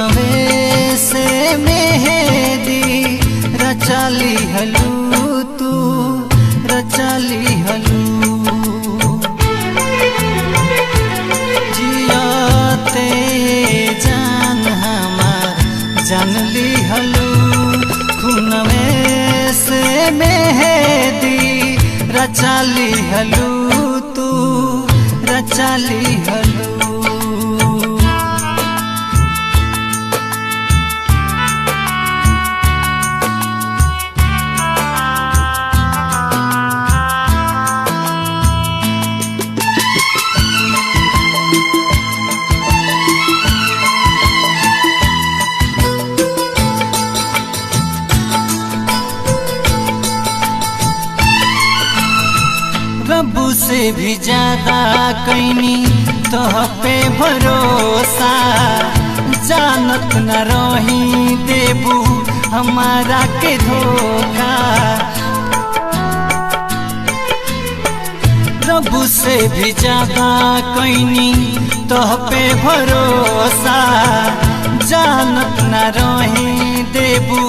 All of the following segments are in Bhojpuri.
खुनवे से मेहदी रचाली हलू तू रचाली हलू जियाते जान हमार जानली हलू खुनवे से मेहदी रचाली हलू तू रचाली हलू। रब्बू से भी ज्यादा कैनी तोह पे भरोसा जानत न रही देबू हमारा के धोखा। रब्बू से भी ज्यादा कैनी तोह पे भरोसा जानत न रही देबू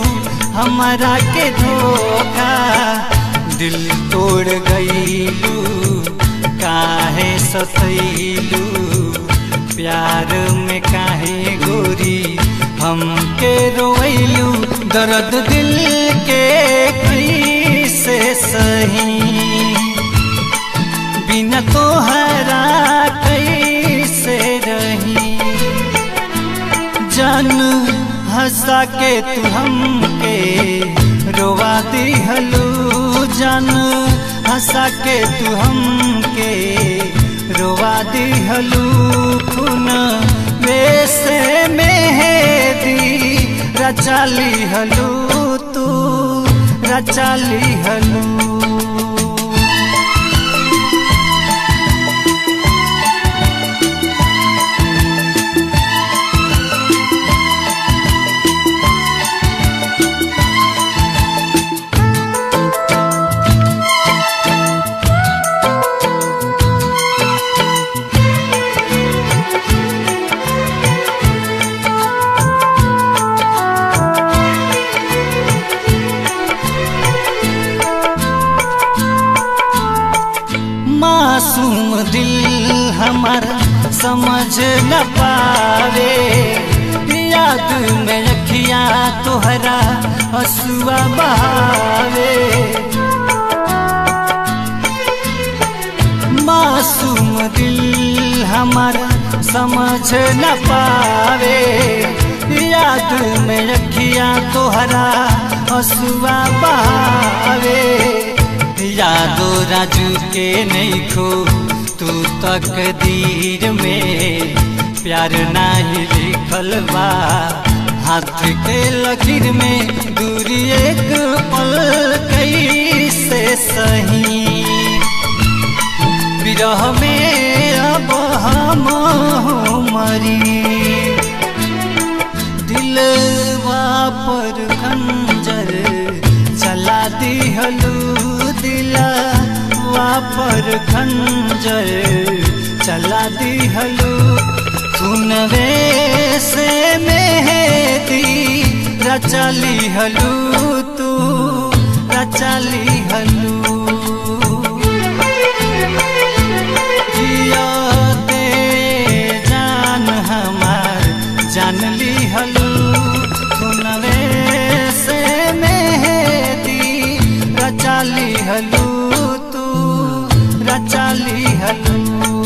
हमारा के धोखा। दिल तोड़ गईलू काहे सतैलू प्यार में काहे गोरी हमके रोइलू दर्द दिल के कैसे सही बिना तोहरा कैसे रही। जान हंसा के तू हमके रोवा दिहलू जान हंसा के तू हमके रोवा दिहलू खुनवे से मेहदी रचाली हलू तू रचाली हलू। मासूम दिल हमारा समझ न पावे याद में अखियाँ तोहरा हंसुआ बहावे। मासूम दिल हमारा समझ न पावे याद में अखियाँ तोहरा हंसुआ बहावे। यादो राजू के नहीं खो तू तकदीर में प्यार नाही लिखल बा हाथ के लकीर में दूरी एक पल कैसे सही विरह में अब हम मरी। दिलवा पर खंजर चला दिहलू दिलवा पर खंजर चला दिहलू खुनवे से मेहदी रचाली हलू तू रचाली हलू। जियाते जान हमार जानली हलू खुनवे से मेहदी रचाली हलू तू रचाली हलू।